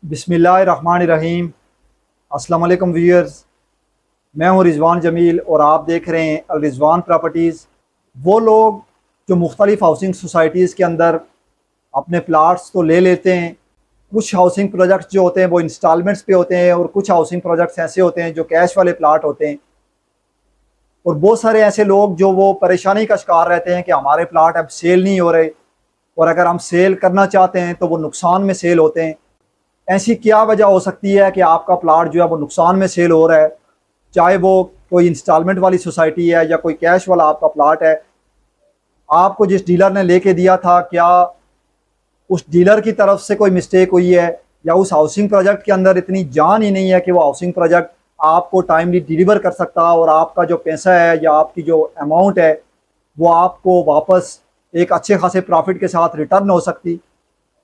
बिस्मिल्लाहिर्रहमानिर्रहीम। अस्सलाम वालेकुम व्यूअर्स, मैं हूं रिजवान जमील और आप देख रहे हैं अल रिजवान प्रॉपर्टीज़। वो लोग जो मुख्तलिफ हाउसिंग सोसाइटीज़ के अंदर अपने प्लाट्स तो ले लेते हैं, कुछ हाउसिंग प्रोजेक्ट्स जो होते हैं वो इंस्टॉलमेंट्स पे होते हैं और कुछ हाउसिंग प्रोजेक्ट्स ऐसे होते हैं जो कैश वाले प्लाट होते हैं। और बहुत सारे ऐसे लोग जो वो परेशानी का शिकार रहते हैं कि हमारे प्लाट अब सेल नहीं हो रहे, और अगर हम सेल करना चाहते हैं तो वो नुकसान में सेल होते हैं। ऐसी क्या वजह हो सकती है कि आपका प्लाट जो है वो नुकसान में सेल हो रहा है, चाहे वो कोई इंस्टॉलमेंट वाली सोसाइटी है या कोई कैश वाला आपका प्लाट है। आपको जिस डीलर ने लेके दिया था, क्या उस डीलर की तरफ से कोई मिस्टेक हुई है, या उस हाउसिंग प्रोजेक्ट के अंदर इतनी जान ही नहीं है कि वो हाउसिंग प्रोजेक्ट आपको टाइमली डिलीवर कर सकता और आपका जो पैसा है या आपकी जो अमाउंट है वो आपको वापस एक अच्छे खासे प्रॉफिट के साथ रिटर्न हो सकती।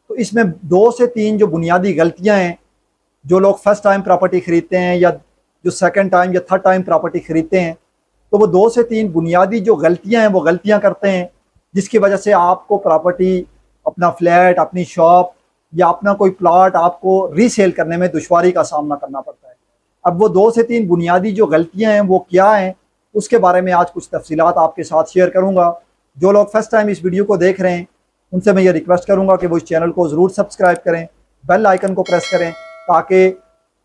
तो इसमें 2 से 3 जो बुनियादी गलतियां हैं, जो लोग फर्स्ट टाइम प्रॉपर्टी खरीदते हैं या जो सेकंड टाइम या थर्ड टाइम प्रॉपर्टी खरीदते हैं, तो वो 2 से 3 बुनियादी जो गलतियां हैं वो गलतियां करते हैं, जिसकी वजह से आपको प्रॉपर्टी, अपना फ्लैट, अपनी शॉप या अपना कोई प्लॉट आपको रीसेल करने में दुश्वारी का सामना करना पड़ता है। अब वो 2 से 3 बुनियादी जो गलतियां हैं वो क्या हैं, उसके बारे में आज कुछ तफसीलात आपके साथ शेयर करूँगा। जो लोग फर्स्ट टाइम इस वीडियो को देख रहे हैं उनसे मैं ये रिक्वेस्ट करूंगा कि वो इस चैनल को ज़रूर सब्सक्राइब करें, बेल आइकन को प्रेस करें, ताकि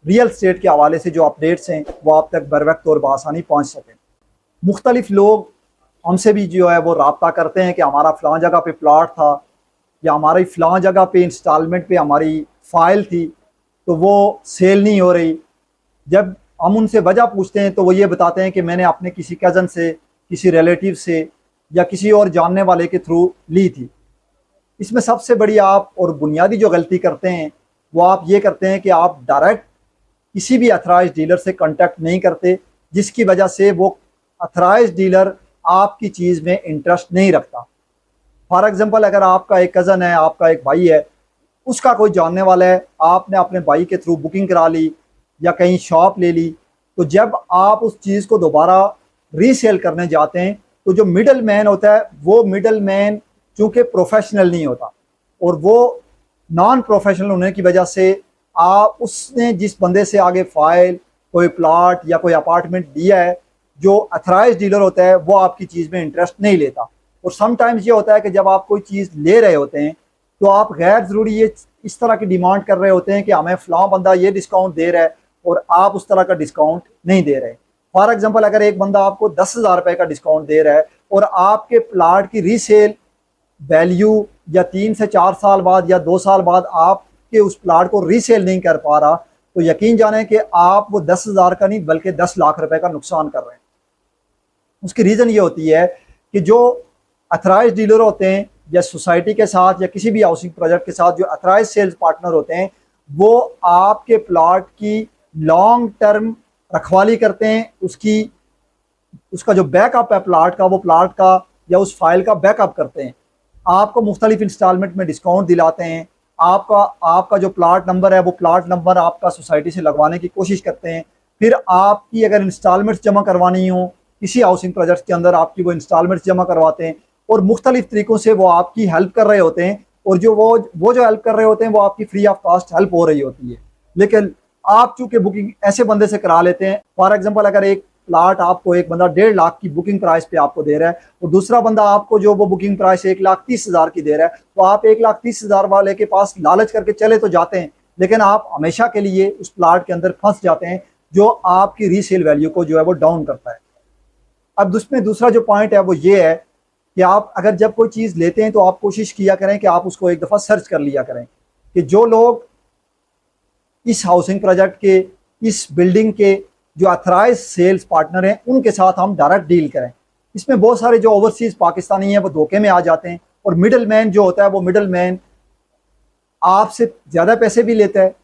रियल स्टेट के हवाले से जो अपडेट्स हैं वो आप तक बर वक्त और बआसानी पहुँच सकें। मुख्तलिफ लोग हमसे भी जो है वो रब्ता करते हैं कि हमारा फ़लाँ जगह पे प्लाट था या हमारी फ़लाँ जगह पे इंस्टॉलमेंट पे हमारी फ़ाइल थी, तो वो सेल नहीं हो रही। जब हम उनसे वजह पूछते हैं तो वो ये बताते हैं कि मैंने अपने किसी कज़न से, किसी रिलेटिव से या किसी और जानने वाले के थ्रू ली थी। इसमें सबसे बड़ी आप और बुनियादी जो गलती करते हैं वो आप ये करते हैं कि आप डायरेक्ट किसी भी अथराइज डीलर से कांटेक्ट नहीं करते, जिसकी वजह से वो अथराइज डीलर आपकी चीज़ में इंटरेस्ट नहीं रखता। फॉर एग्जांपल, अगर आपका एक कज़न है, आपका एक भाई है, उसका कोई जानने वाला है, आपने अपने भाई के थ्रू बुकिंग करा ली या कहीं शॉप ले ली, तो जब आप उस चीज़ को दोबारा रीसेल करने जाते हैं तो जो मिडल मैन होता है वो मिडल मैन चूँकि प्रोफेशनल नहीं होता, और वो नॉन प्रोफेशनल होने की वजह से आप उसने जिस बंदे से आगे फ़ाइल, कोई प्लाट या कोई अपार्टमेंट दिया है, जो अथराइज डीलर होता है वो आपकी चीज़ में इंटरेस्ट नहीं लेता। और समटाइम्स ये होता है कि जब आप कोई चीज़ ले रहे होते हैं तो आप गैर ज़रूरी ये इस तरह की डिमांड कर रहे होते हैं कि हमें फ़लाँ बंदा ये डिस्काउंट दे रहा है और आप उस तरह का डिस्काउंट नहीं दे रहे। फॉर एग्जाम्पल, अगर एक बंदा आपको 10,000 रुपये का डिस्काउंट दे रहा है और आपके प्लाट की रीसेल वैल्यू या 3 से 4 साल बाद या 2 साल बाद आपके उस प्लाट को रीसेल नहीं कर पा रहा, तो यकीन जाने कि आप वो 10,000 का नहीं बल्कि 10 लाख रुपए का नुकसान कर रहे हैं। उसकी रीज़न ये होती है कि जो अथराइज डीलर होते हैं या सोसाइटी के साथ या किसी भी हाउसिंग प्रोजेक्ट के साथ जो अथराइज सेल्स पार्टनर होते हैं, वो आपके प्लाट की लॉन्ग टर्म रखवाली करते हैं। उसका जो बैकअप है प्लाट का, वो प्लाट का या उस फाइल का बैकअप करते हैं, आपको मुख्तलिफ इंस्टॉलमेंट में डिस्काउंट दिलाते हैं, आपका जो प्लाट नंबर है वो प्लाट नंबर आपका सोसाइटी से लगवाने की कोशिश करते हैं। फिर आपकी अगर इंस्टॉलमेंट्स जमा करवानी हो किसी हाउसिंग प्रोजेक्ट के अंदर, आपकी वो इंस्टॉलमेंट्स जमा करवाते हैं और मुख्तलिफ तरीक़ों से वो आपकी हेल्प कर रहे होते हैं, और जो वो जो हेल्प कर रहे होते हैं वो आपकी फ्री ऑफ कॉस्ट हेल्प हो रही होती है। लेकिन आप चूँकि बुकिंग ऐसे बंदे से करा लेते हैं, फॉर एग्जाम्पल, अगर एक प्लाट आपको एक बंदा 1.5 लाख की बुकिंग प्राइस पे आपको दे रहा है और दूसरा बंदा आपको जो वो बुकिंग प्राइस 1,30,000 की दे रहा है, तो आप 1,30,000 वाले के पास लालच करके चले तो जाते हैं, लेकिन आप हमेशा के लिए उस प्लाट के अंदर फंस जाते हैं, जो आपकी रीसेल वैल्यू को जो है वो डाउन करता है। अब उसमें दूसरा जो पॉइंट है वो ये है कि आप अगर जब कोई चीज़ लेते हैं तो आप कोशिश किया करें कि आप उसको एक दफ़ा सर्च कर लिया करें कि जो लोग इस हाउसिंग प्रोजेक्ट के, इस बिल्डिंग के जो अथराइज सेल्स पार्टनर हैं, उनके साथ हम डायरेक्ट डील करें। इसमें बहुत सारे जो ओवरसीज़ पाकिस्तानी हैं वो धोखे में आ जाते हैं, और मिडल मैन जो होता है वो मिडल मैन आपसे ज़्यादा पैसे भी लेता है,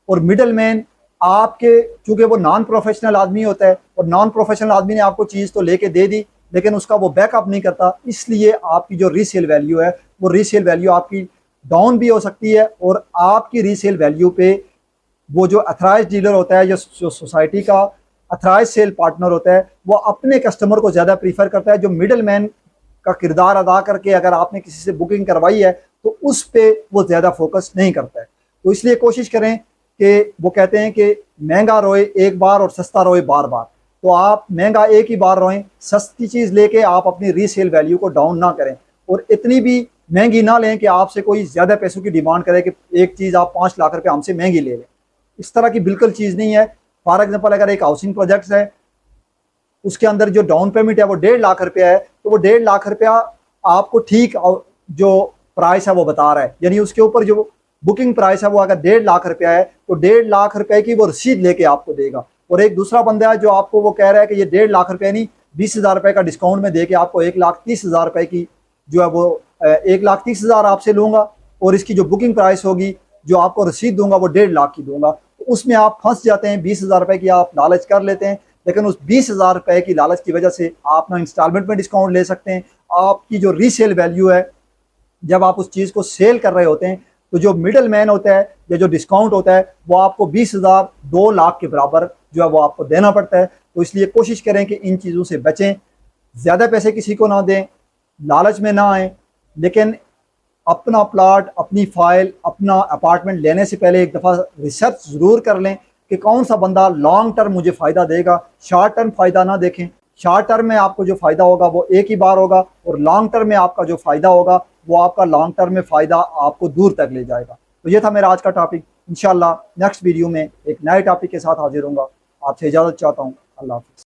और मिडल मैन आपके, चूँकि वो नॉन प्रोफेशनल आदमी होता है और नॉन प्रोफेशनल आदमी ने आपको चीज़ तो लेके दे दी लेकिन उसका वो बैकअप नहीं करता, इसलिए आपकी जो रीसेल वैल्यू है वो रीसेल वैल्यू आपकी डाउन भी हो सकती है, और आपकी रीसेल वैल्यू पे वो जो अथराइज डीलर होता है, जो सोसाइटी का अथराइज सेल पार्टनर होता है, वो अपने कस्टमर को ज़्यादा प्रीफर करता है। जो मिडल मैन का किरदार अदा करके अगर आपने किसी से बुकिंग करवाई है तो उस पर वो ज़्यादा फोकस नहीं करता है। तो इसलिए कोशिश करें कि वो कहते हैं कि महंगा रोए एक बार और सस्ता रोए बार बार। तो आप महंगा एक ही बार रोएं, सस्ती चीज़ लेके आप अपनी रीसेल वैल्यू को डाउन ना करें और इतनी भी महंगी ना लें कि आपसे कोई ज़्यादा पैसों की डिमांड करे कि एक चीज़ आप 5 लाख रुपए हमसे महंगी ले लें। इस तरह की बिल्कुल चीज़ नहीं है। फॉर एग्जांपल अगर एक हाउसिंग प्रोजेक्ट है, उसके अंदर जो डाउन पेमेंट है वो 1.5 लाख रुपया है, तो वो 1.5 लाख रुपया आपको ठीक जो प्राइस है वो बता रहा है, यानी उसके ऊपर जो बुकिंग प्राइस है वो अगर 1.5 लाख रुपया है तो 1.5 लाख रुपए की वो रसीद लेके आपको देगा। और एक दूसरा बंदा है जो आपको वो कह रहा है कि ये 1.5 लाख रुपये नहीं 20,000 रुपये का डिस्काउंट में दे के आपको 1,30,000 रुपये की जो है वो 1,30,000 आपसे लूँगा और इसकी जो बुकिंग प्राइस होगी जो आपको रसीद दूंगा वो 1.5 लाख की दूंगा। तो उसमें आप फंस जाते हैं, 20,000 रुपये की आप लालच कर लेते हैं, लेकिन उस 20,000 रुपये की लालच की वजह से आप ना इंस्टॉलमेंट में डिस्काउंट ले सकते हैं। आपकी जो रीसेल वैल्यू है, जब आप उस चीज़ को सेल कर रहे होते हैं तो जो मिडल मैन होता है या जो डिस्काउंट होता है वो आपको 20,000 2 लाख के बराबर जो है वो आपको देना पड़ता है। तो इसलिए कोशिश करें कि इन चीज़ों से बचें, ज़्यादा पैसे किसी को ना दें, लालच में ना आएँ, लेकिन अपना प्लाट, अपनी फाइल, अपना अपार्टमेंट लेने से पहले एक दफ़ा रिसर्च ज़रूर कर लें कि कौन सा बंदा लॉन्ग टर्म मुझे फ़ायदा देगा। शॉर्ट टर्म फ़ायदा ना देखें। शॉर्ट टर्म में आपको जो फ़ायदा होगा वो एक ही बार होगा और लॉन्ग टर्म में आपका जो फ़ायदा होगा वो आपका लॉन्ग टर्म में फ़ायदा आपको दूर तक ले जाएगा। तो ये था मेरा आज का टॉपिक। इंशाल्लाह नेक्स्ट वीडियो में एक नए टॉपिक के साथ हाजिर होऊंगा। आपसे इजाज़त चाहता हूँ। अल्लाह हाफ़िज़।